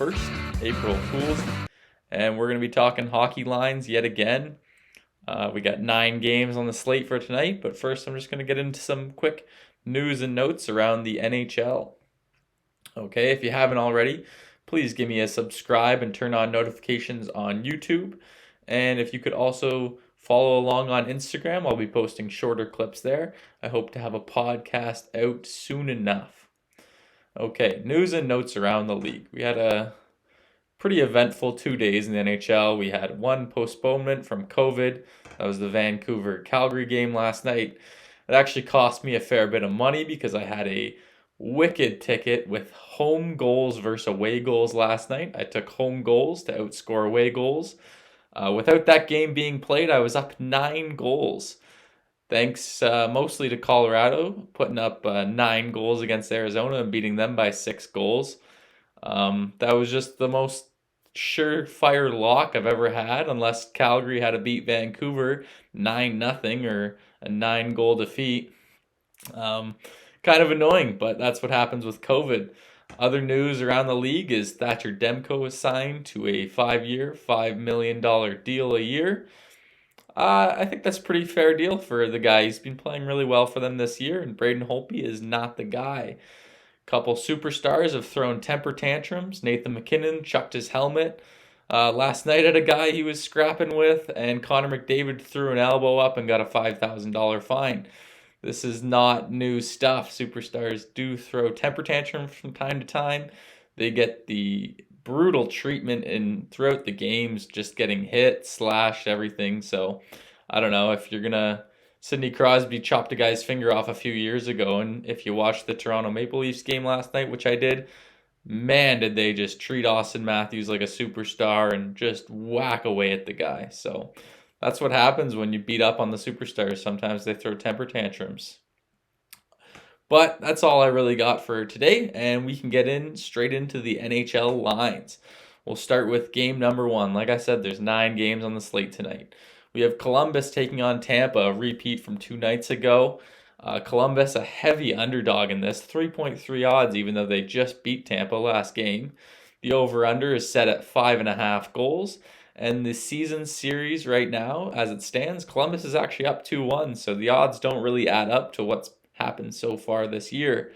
1st, April Fools, and we're going to be talking hockey lines yet again. We got 9 games on the slate for tonight, but first I'm just going to get into some quick news and notes around the NHL. Okay, if you haven't already, please give me a subscribe and turn on notifications on YouTube. And if you could also follow along on Instagram, I'll be posting shorter clips there. I hope to have a podcast out soon enough. Okay, news and notes around the league. We had a pretty eventful 2 days in the NHL. We had one postponement from COVID. That was the Vancouver-Calgary game last night. It actually cost me a fair bit of money because I had a wicked ticket with home goals versus away goals last night. I took home goals to outscore away goals. Without that game being played, I was up 9 goals. Thanks mostly to Colorado, putting up 9 goals against Arizona and beating them by 6 goals. That was just the most surefire lock I've ever had, unless Calgary had to beat Vancouver 9-0 or a 9-goal defeat. Kind of annoying, but that's what happens with COVID. Other news around the league is Thatcher Demko was signed to a 5-year, $5 million deal a year. I think that's a pretty fair deal for the guy. He's been playing really well for them this year, and Braden Holtby is not the guy. Couple superstars have thrown temper tantrums. Nathan MacKinnon chucked his helmet last night at a guy he was scrapping with, and Connor McDavid threw an elbow up and got a $5,000 fine. This is not new stuff. Superstars do throw temper tantrums from time to time. They get the brutal treatment throughout the games, just getting hit, slashed, everything. So I don't know if you're gonna. Sidney Crosby chopped a guy's finger off a few years ago, and if you watched the Toronto Maple Leafs game last night, which I did, man, did they just treat Austin Matthews like a superstar and just whack away at the guy. So that's what happens when you beat up on the superstars. Sometimes they throw temper tantrums. But that's all I really got for today, and we can get straight into the NHL lines. We'll start with game number 1. Like I said, there's 9 games on the slate tonight. We have Columbus taking on Tampa, a repeat from 2 nights ago. Columbus, a heavy underdog in this, 3.3 odds, even though they just beat Tampa last game. The over-under is set at 5.5 goals. And the season series right now, as it stands, Columbus is actually up 2-1, so the odds don't really add up to what's happened so far this year.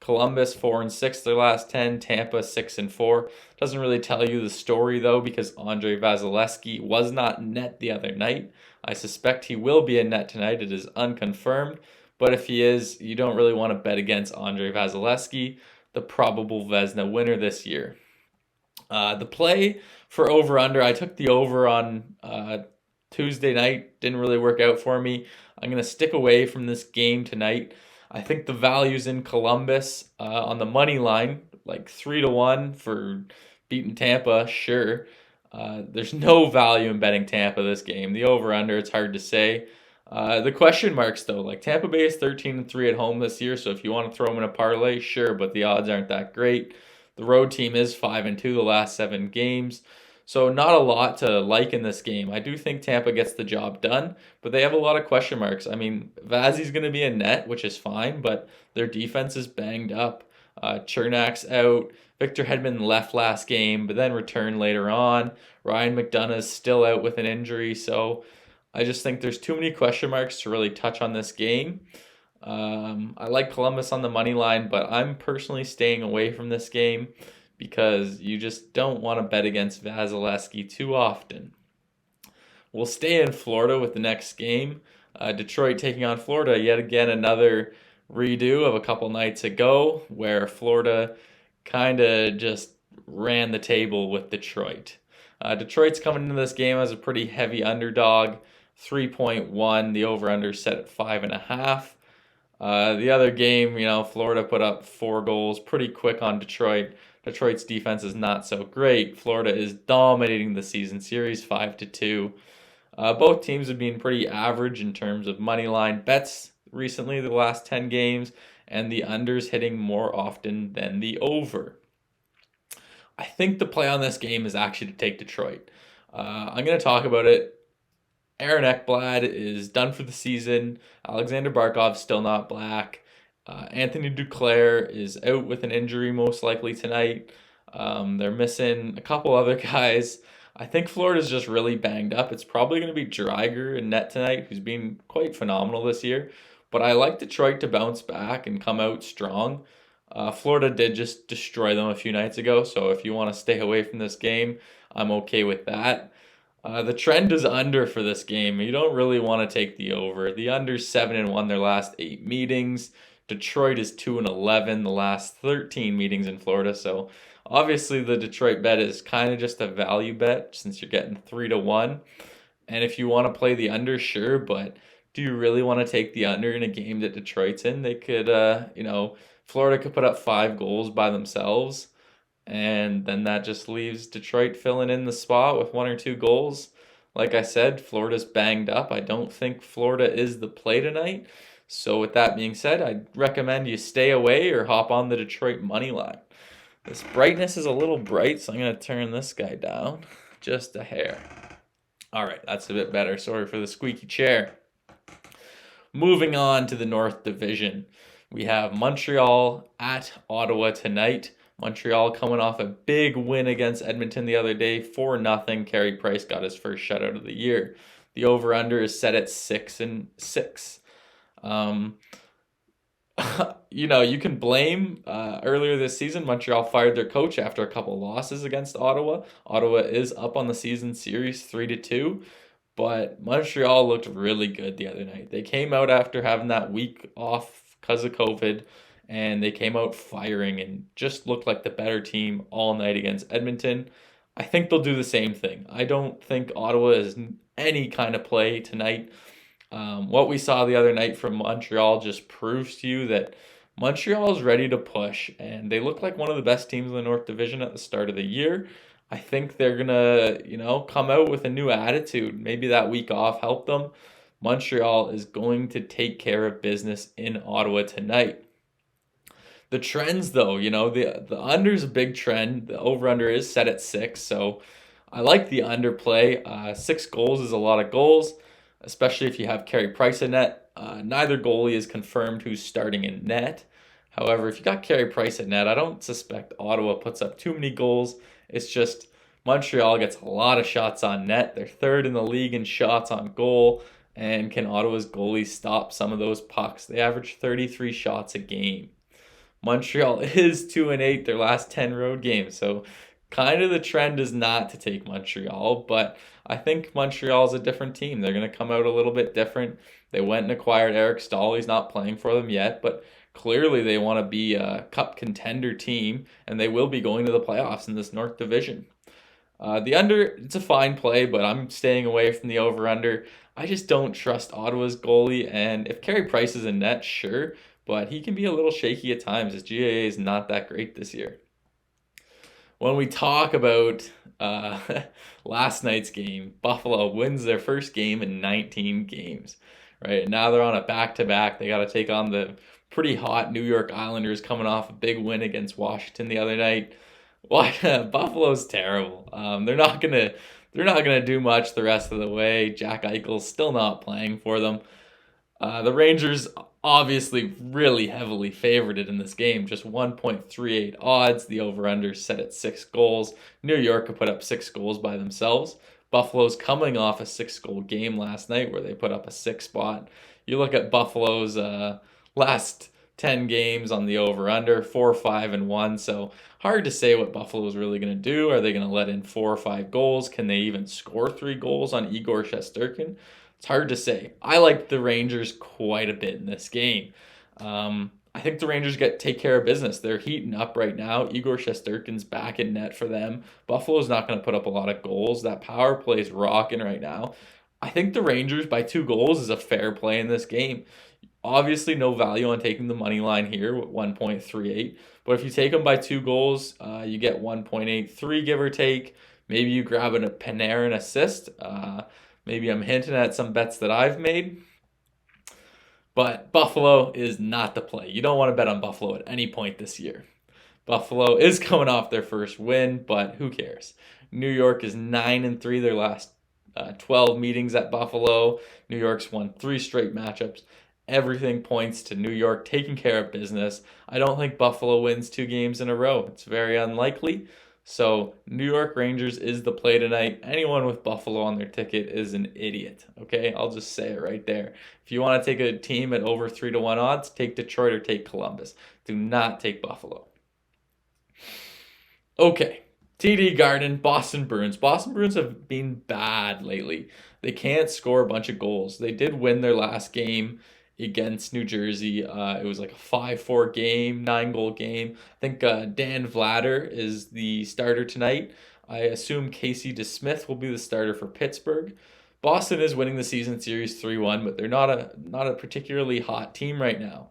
Columbus 4-6 their last 10, Tampa 6-4. Doesn't really tell you the story though, because Andre Vasilevsky was not in net the other night. I suspect he will be in net tonight. It is unconfirmed, but if he is, you don't really want to bet against Andre Vasilevsky, the probable Vezina winner this year. The play for over-under, I took the over on Tuesday night. Didn't really work out for me. I'm going to stick away from this game tonight. I think the value's in Columbus on the money line, like 3-1 for beating Tampa, sure. There's no value in betting Tampa this game. The over-under, it's hard to say. The question marks, though, like Tampa Bay is 13-3 at home this year, so if you want to throw them in a parlay, sure, but the odds aren't that great. The road team is 5-2 the last 7 games. So not a lot to like in this game. I do think Tampa gets the job done, but they have a lot of question marks. I mean, Vazzy's going to be in net, which is fine, but their defense is banged up. Chernak's out. Victor Hedman left last game, but then returned later on. Ryan McDonough's still out with an injury, so I just think there's too many question marks to really touch on this game. I like Columbus on the money line, but I'm personally staying away from this game, because you just don't want to bet against Vasilevsky too often. We'll stay in Florida with the next game. Detroit taking on Florida, yet again another redo of a couple nights ago, where Florida kind of just ran the table with Detroit. Detroit's coming into this game as a pretty heavy underdog, 3.1. The over-under set at 5.5. The other game, Florida put up 4 goals pretty quick on Detroit. Detroit's defense is not so great. Florida is dominating the season series 5-2. Both teams have been pretty average in terms of money line bets recently, the last 10 games, and the unders hitting more often than the over. I think the play on this game is actually to take Detroit. I'm going to talk about it. Aaron Ekblad is done for the season. Alexander Barkov's still not back. Anthony Duclair is out with an injury most likely tonight. They're missing a couple other guys. I think Florida's just really banged up. It's probably going to be Dreiger in net tonight, who's been quite phenomenal this year. But I like Detroit to bounce back and come out strong. Florida did just destroy them a few nights ago, so if you want to stay away from this game, I'm okay with that. The trend is under for this game. You don't really want to take the over. The under's 7-1 their last 8 meetings. Detroit is 2-11 the last 13 meetings in Florida. So obviously the Detroit bet is kind of just a value bet since you're getting 3-1. And if you want to play the under, sure, but do you really want to take the under in a game that Detroit's in? They could, Florida could put up 5 goals by themselves, and then that just leaves Detroit filling in the spot with 1 or 2 goals. Like I said, Florida's banged up. I don't think Florida is the play tonight. So with that being said, I'd recommend you stay away or hop on the Detroit money line. This brightness is a little bright, so I'm going to turn this guy down just a hair. All right, that's a bit better. Sorry for the squeaky chair. Moving on to the North Division. We have Montreal at Ottawa tonight. Montreal coming off a big win against Edmonton the other day, 4-0. Carey Price got his first shutout of the year. The over-under is set at 6-6. You can blame earlier this season, Montreal fired their coach after a couple losses against Ottawa. Ottawa is up on the season series 3-2, but Montreal looked really good the other night. They came out after having that week off because of COVID, and they came out firing and just looked like the better team all night against Edmonton. I think they'll do the same thing. I don't think Ottawa is any kind of play tonight. What we saw the other night from Montreal just proves to you that Montreal is ready to push, and they look like one of the best teams in the North Division at the start of the year. I think they're gonna, come out with a new attitude. Maybe that week off helped them. Montreal is going to take care of business in Ottawa tonight. The trends, though, the under's a big trend. The over-under is set at 6, so I like the underplay. 6 goals is a lot of goals, especially if you have Carey Price in net. Neither goalie is confirmed who's starting in net. However, if you got Carey Price in net, I don't suspect Ottawa puts up too many goals. It's just Montreal gets a lot of shots on net. They're third in the league in shots on goal. And can Ottawa's goalies stop some of those pucks? They average 33 shots a game. Montreal is 2-8 their last 10 road games, so kind of the trend is not to take Montreal, but I think Montreal's a different team. They're going to come out a little bit different. They went and acquired Eric Stahl. He's not playing for them yet, but clearly they want to be a cup contender team, and they will be going to the playoffs in this North Division. The under, it's a fine play, but I'm staying away from the over-under. I just don't trust Ottawa's goalie, and if Carey Price is in net, sure, but he can be a little shaky at times. His GAA is not that great this year. When we talk about last night's game, Buffalo wins their first game in 19 games. Right now they're on a back-to-back. They got to take on the pretty hot New York Islanders coming off a big win against Washington the other night. Buffalo's terrible. They're not gonna do much the rest of the way. Jack Eichel's still not playing for them. The Rangers obviously really heavily favored it in this game, just 1.38 odds. The over-under set at 6 goals. New York could put up 6 goals by themselves. Buffalo's coming off a 6-goal game last night where they put up a 6 spot. You look at Buffalo's last 10 games on the over-under, 4-5-1. So hard to say what Buffalo's really going to do. Are they going to let in 4 or 5 goals? Can they even score 3 goals on Igor Shesterkin? It's hard to say. I like the Rangers quite a bit in this game. I think the Rangers take care of business. They're heating up right now. Igor Shesterkin's back in net for them. Buffalo's not going to put up a lot of goals. That power play is rocking right now. I think the Rangers by 2 goals is a fair play in this game. Obviously, no value on taking the money line here with 1.38. But if you take them by 2 goals, you get 1.83, give or take. Maybe you grab a Panarin assist. Maybe I'm hinting at some bets that I've made. But Buffalo is not the play. You don't want to bet on Buffalo at any point this year. Buffalo is coming off their first win, but who cares? New York is 9-3 their last 12 meetings at Buffalo. New York's won 3 straight matchups. everything points to New York taking care of business. I don't think Buffalo wins 2 games in a row. It's very unlikely. So New York Rangers is the play tonight. Anyone with Buffalo on their ticket is an idiot. Okay, I'll just say it right there. If you want to take a team at over 3-1 odds, take Detroit or take Columbus. Do not take Buffalo. Okay, TD Garden, Boston Bruins. Boston Bruins have been bad lately. They can't score a bunch of goals. They did win their last game against New Jersey. It was like a 5-4 game, 9-goal game. I think Dan Vladar is the starter tonight. I assume Casey DeSmith will be the starter for Pittsburgh. Boston is winning the season series 3-1, but they're not a particularly hot team right now.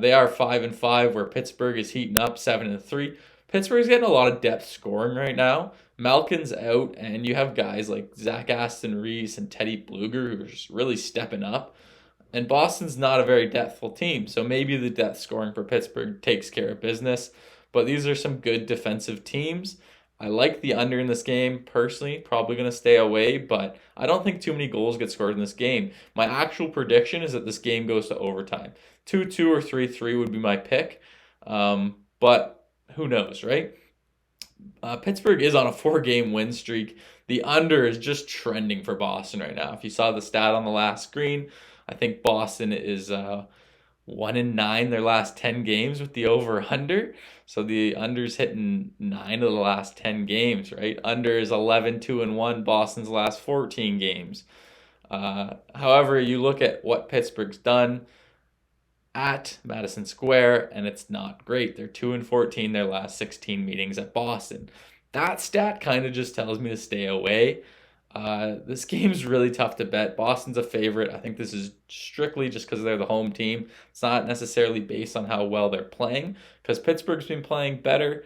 They are 5-5, where Pittsburgh is heating up 7-3. Pittsburgh's getting a lot of depth scoring right now. Malkin's out, and you have guys like Zach Aston Reese and Teddy Bluger who are just really stepping up. And Boston's not a very depthful team, so maybe the depth scoring for Pittsburgh takes care of business. But these are some good defensive teams. I like the under in this game personally, probably going to stay away, but I don't think too many goals get scored in this game. My actual prediction is that this game goes to overtime. 2-2 or 3-3 would be my pick, but who knows, right? Pittsburgh is on a 4-game win streak. The under is just trending for Boston right now. If you saw the stat on the last screen, I think Boston is 1-9 their last 10 games with the over-under. So the under's hitting 9 of the last 10 games, right? Under is 11-2-1 Boston's last 14 games. However, you look at what Pittsburgh's done at Madison Square, and it's not great. They're 2-14 their last 16 meetings at Boston. That stat kind of just tells me to stay away. This game's really tough to bet. Boston's a favorite. I think this is strictly just because they're the home team. It's not necessarily based on how well they're playing, because Pittsburgh's been playing better.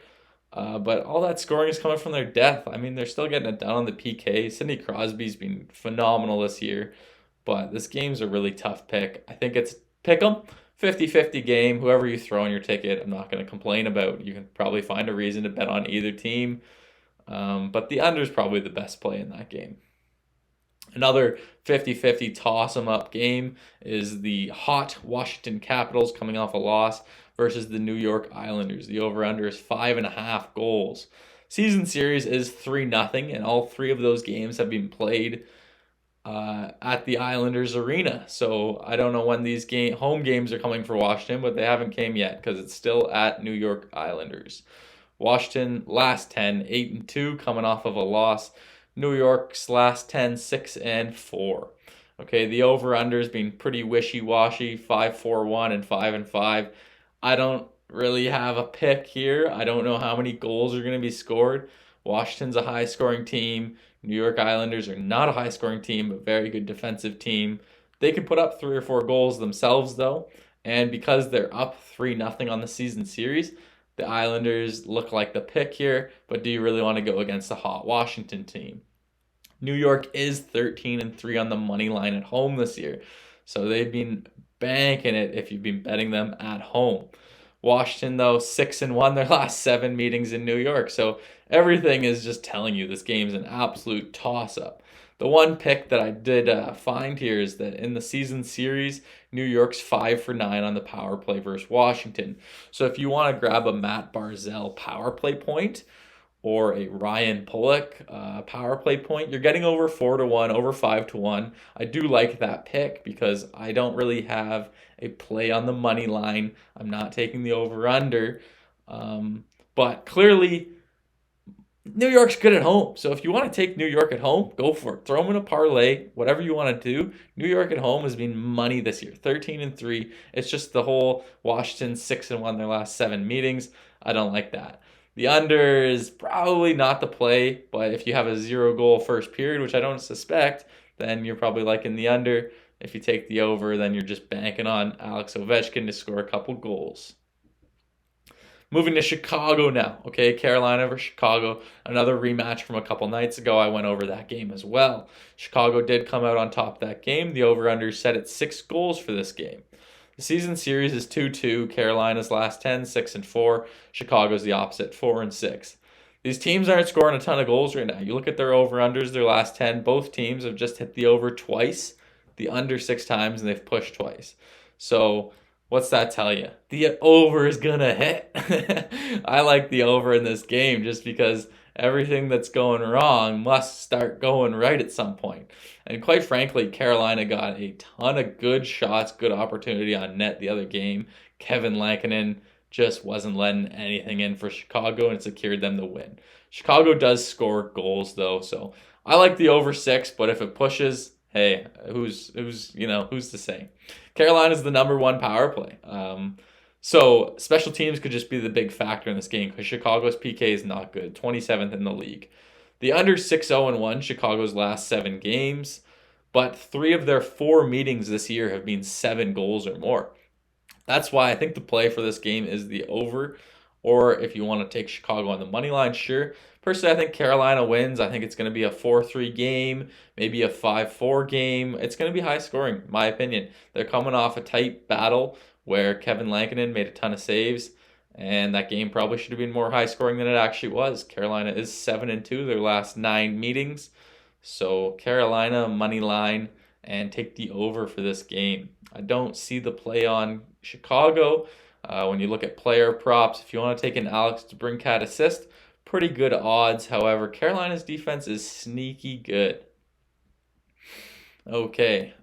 But all that scoring is coming from their depth. I mean, they're still getting it done on the PK. Sidney Crosby's been phenomenal this year. But this game's a really tough pick. I think it's pick 'em. 50-50 game. Whoever you throw on your ticket, I'm not going to complain about. You can probably find a reason to bet on either team. But the under is probably the best play in that game. Another 50-50 toss-em-up game is the hot Washington Capitals coming off a loss versus the New York Islanders. The over-under is 5.5 goals. Season series is 3-0, and all 3 of those games have been played at the Islanders arena. So I don't know when these home games are coming for Washington, but they haven't came yet because it's still at New York Islanders. Washington last 10, 8-2, coming off of a loss. New York's last 10, 6-4. Okay, the over-under has been pretty wishy-washy, 5-4-1 and 5-5. I don't really have a pick here. I don't know how many goals are going to be scored. Washington's a high-scoring team. New York Islanders are not a high-scoring team, but very good defensive team. They could put up 3 or 4 goals themselves, though. And because they're up 3-0 on the season series, the Islanders look like the pick here. But do you really want to go against the hot Washington team? New York is 13-3 on the money line at home this year. So they've been banking it if you've been betting them at home. Washington, though, 6-1 their last 7 meetings in New York. So everything is just telling you this game's an absolute toss-up. The one pick that I did find here is that in the season series, New York's 5-9 on the power play versus Washington. So if you want to grab a Matt Barzal power play point or a Ryan Pulock power play point, you're getting over 4-1, over 5-1. I do like that pick because I don't really have a play on the money line. I'm not taking the over-under. But clearly, New York's good at home. So if you want to take New York at home, go for it. Throw them in a parlay, whatever you want to do. New York at home has been money this year, 13-3. It's just the whole Washington 6-1 their last 7 meetings. I don't like that. The under is probably not the play, but if you have a 0-goal first period, which I don't suspect, then you're probably liking the under. If you take the over, then you're just banking on Alex Ovechkin to score a couple goals. Moving to Chicago now, okay? Carolina versus Chicago, another rematch from a couple nights ago. I went over that game as well. Chicago did come out on top that game. The over-under set at 6 goals for this game. The season series is 2-2. Carolina's last 10, 6-4. Chicago's the opposite, 4-6. These teams aren't scoring a ton of goals right now. You look at their over-unders, their last 10. Both teams have just hit the over twice, the under 6 times, and they've pushed twice. So what's that tell you? The over is gonna hit. I like the over in this game just because everything that's going wrong must start going right at some point. And quite frankly, Carolina got a ton of good shots, good opportunity on net the other game. Kevin Lankinen just wasn't letting anything in for Chicago and it secured them the win. Chicago does score goals though, so I like the over 6, but if it pushes, hey, who's to say? Carolina's the number one power play. So special teams could just be the big factor in this game because Chicago's PK is not good, 27th in the league. The under 6-0-1, Chicago's last 7 games, but 3 of their 4 meetings this year have been 7 goals or more. That's why I think the play for this game is the over, or if you want to take Chicago on the money line, sure. Personally, I think Carolina wins. I think it's going to be a 4-3 game, maybe a 5-4 game. It's going to be high scoring, in my opinion. They're coming off a tight battle where Kevin Lankinen made a ton of saves, and that game probably should have been more high scoring than it actually was. Carolina is 7-2 their last 9 meetings. So Carolina money line and take the over for this game. I don't see the play on Chicago. When you look at player props, if you want to take an Alex DeBrincat assist, pretty good odds. However, Carolina's defense is sneaky good. Okay,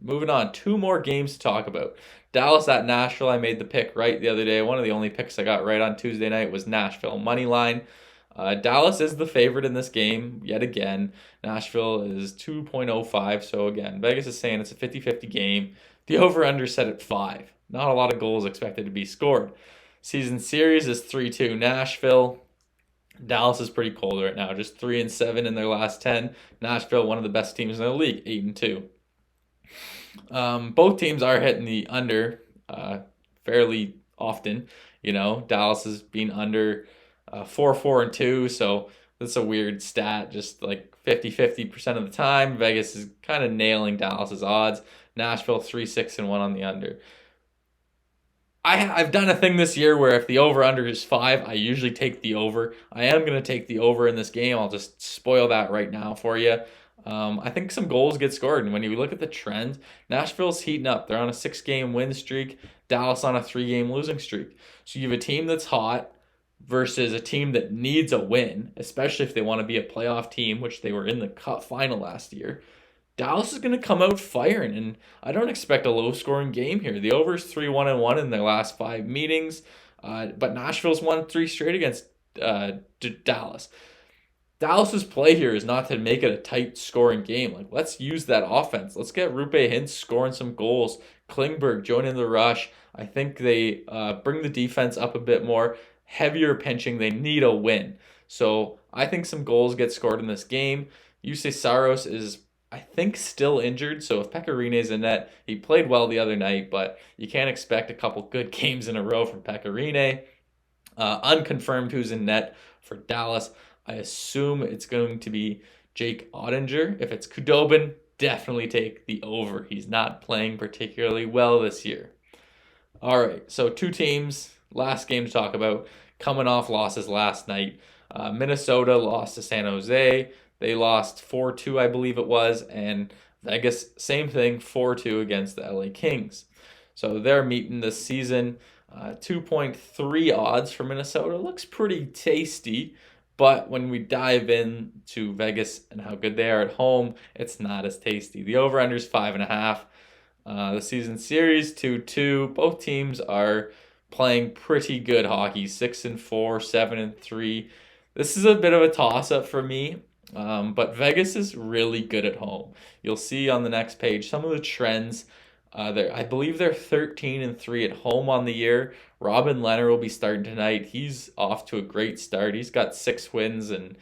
moving on. 2 more games to talk about. Dallas at Nashville. I made the pick right the other day. One of the only picks I got right on Tuesday night was Nashville money line. Dallas is the favorite in this game yet again. Nashville is 2.05. So again, Vegas is saying it's a 50-50 game. The over-under set at 5. Not a lot of goals expected to be scored. Season series is 3-2 Nashville. Dallas is pretty cold right now, just 3-7 in their last 10. Nashville, one of the best teams in the league, 8-2. Both teams are hitting the under fairly often. Dallas has been under 4-4-2, so that's a weird stat. Just like 50% of the time, Vegas is kind of nailing Dallas's odds. Nashville 3-6-1 on the under. I've done a thing this year where if the over-under is 5, I usually take the over. I am going to take the over in this game. I'll just spoil that right now for you. I think some goals get scored, and when you look at the trend, Nashville's heating up. They're on a 6-game win streak, Dallas on a 3-game losing streak. So you have a team that's hot versus a team that needs a win, especially if they want to be a playoff team, which they were in the Cup final last year. Dallas is going to come out firing, and I don't expect a low-scoring game here. The over is 3-1-1 in their last 5 meetings, but Nashville's won 3 straight against Dallas. Dallas's play here is not to make it a tight scoring game. Like, let's use that offense. Let's get Rupe Hintz scoring some goals. Klingberg joining the rush. I think they bring the defense up a bit more. Heavier pinching. They need a win. So I think some goals get scored in this game. Jussi Saros is, I think, still injured. So if Pekarine's in net, he played well the other night, but you can't expect a couple good games in a row from Pekarine. Unconfirmed who's in net for Dallas. I assume it's going to be Jake Ottinger. If it's Khudobin, definitely take the over. He's not playing particularly well this year. All right, so 2 teams, last game to talk about, coming off losses last night. Minnesota lost to San Jose. They lost 4-2, I believe it was, and Vegas, same thing, 4-2 against the LA Kings. So they're meeting this season. 2.3 odds for Minnesota. Looks pretty tasty. But when we dive into Vegas and how good they are at home, it's not as tasty. The over-under is 5.5. The season series 2-2. Both teams are playing pretty good hockey. 6-4, 7-3. This is a bit of a toss-up for me. But Vegas is really good at home. You'll see on the next page some of the trends. I believe they're 13-3 at home on the year. Robin Leonard will be starting tonight. He's off to a great start. He's got 6 wins and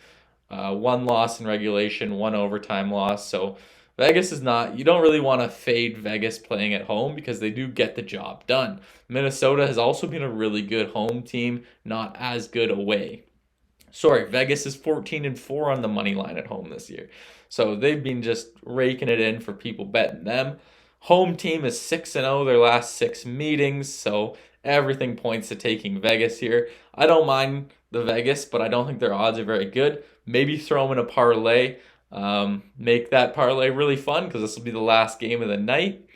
1 loss in regulation, 1 overtime loss. So Vegas is not, you don't really want to fade Vegas playing at home because they do get the job done. Minnesota has also been a really good home team, not as good away. Vegas is 14-4 on the money line at home this year. So they've been just raking it in for people betting them. Home team is 6-0 their last 6 meetings, so everything points to taking Vegas here. I don't mind the Vegas, but I don't think their odds are very good. Maybe throw them in a parlay. Make that parlay really fun because this will be the last game of the night.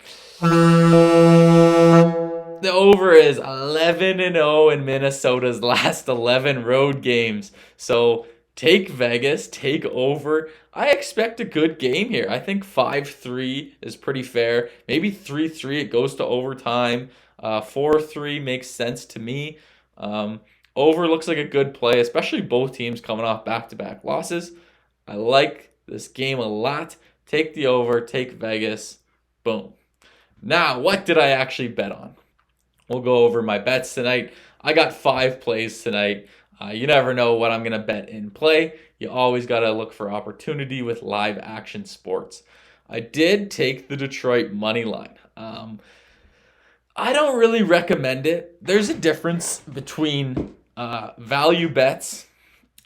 The over is 11-0 in Minnesota's last 11 road games. So take Vegas, take over. I expect a good game here. I think 5-3 is pretty fair. Maybe 3-3, it goes to overtime. 4-3 makes sense to me. Over looks like a good play, especially both teams coming off back-to-back losses. I like this game a lot. Take the over, take Vegas. Boom. Now, what did I actually bet on? We'll go over my bets tonight. I got 5 plays tonight. You never know what I'm going to bet in play. You always got to look for opportunity with live action sports. I did take the Detroit money line. I don't really recommend it. There's a difference between value bets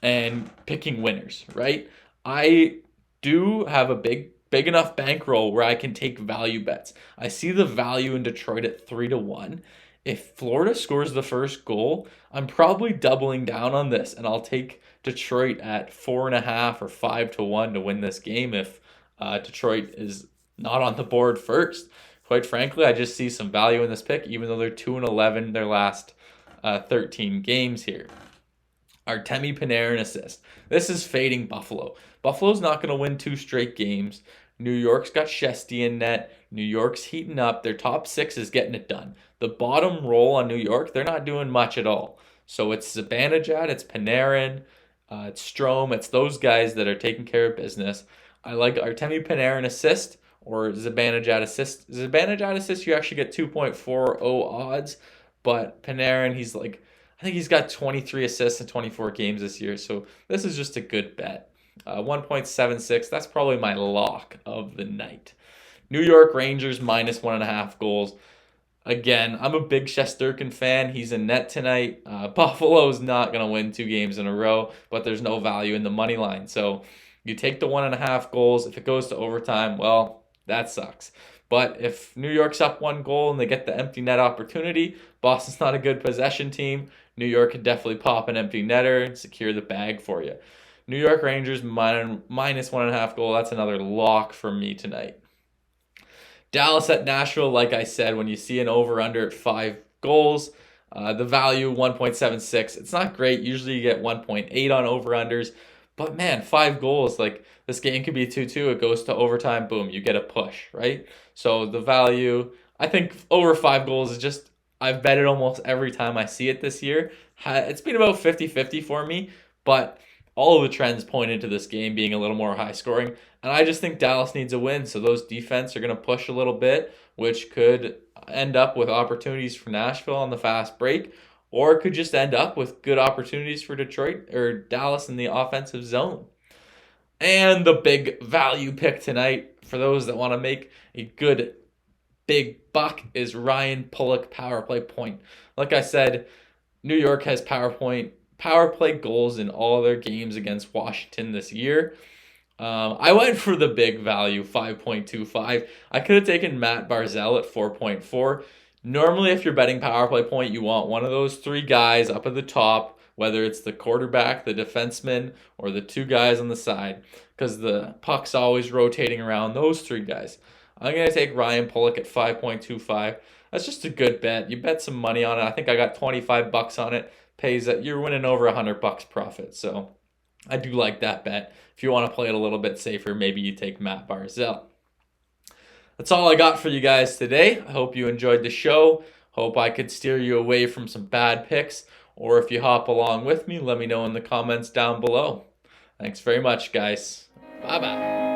and picking winners, right? I do have a big enough bankroll where I can take value bets. I see the value in Detroit at 3-1. If Florida scores the first goal, I'm probably doubling down on this, and I'll take Detroit at 4.5 or 5-1 to win this game if Detroit is not on the board first. Quite frankly, I just see some value in this pick, even though they're 2-11 their last 13 games here. Artemi Panarin assist. This is fading Buffalo. Buffalo's not going to win 2 straight games. New York's got Shesty in net. New York's heating up. Their top 6 is getting it done. The bottom roll on New York, they're not doing much at all. So it's Zibanejad, it's Panarin, it's Strome. It's those guys that are taking care of business. I like Artemi Panarin assist or Zibanejad assist. Zibanejad assist, you actually get 2.40 odds. But Panarin, I think he's got 23 assists in 24 games this year. So this is just a good bet. 1.76, that's probably my lock of the night. New York Rangers minus 1.5 goals. Again, I'm a big Shesterkin fan. He's in net tonight. Buffalo's not going to win 2 games in a row, but there's no value in the money line. So you take the 1.5 goals. If it goes to overtime, well, that sucks. But if New York's up 1 goal and they get the empty net opportunity, Boston's not a good possession team. New York could definitely pop an empty netter and secure the bag for you. New York Rangers minus 1.5 goal. That's another lock for me tonight. Dallas at Nashville, like I said, when you see an over-under at 5 goals, the value 1.76. It's not great. Usually you get 1.8 on over-unders. But man, 5 goals, like this game could be 2-2. It goes to overtime, boom, you get a push, right? So the value, I think over 5 goals is just, I've bet it almost every time I see it this year. It's been about 50-50 for me, but all of the trends point into this game being a little more high scoring. And I just think Dallas needs a win. So those defense are going to push a little bit, which could end up with opportunities for Nashville on the fast break, or it could just end up with good opportunities for Detroit or Dallas in the offensive zone. And the big value pick tonight, for those that want to make a good big buck, is Ryan Pulock power play point. Like I said, New York has power play goals in all their games against Washington this year. I went for the big value, 5.25. I could have taken Matt Barzal at 4.4. Normally, if you're betting power play point, you want one of those 3 guys up at the top, whether it's the quarterback, the defenseman, or the 2 guys on the side, because the puck's always rotating around those 3 guys. I'm going to take Ryan Pulock at 5.25. That's just a good bet. You bet some money on it. I think I got 25 bucks on it. Pays that you're winning over 100 bucks profit. So I do like that bet. If you want to play it a little bit safer, maybe you take Matt Barzal. That's all I got for you guys today. I hope you enjoyed the show. Hope I could steer you away from some bad picks. Or if you hop along with me, let me know in the comments down below. Thanks very much, guys. Bye-bye.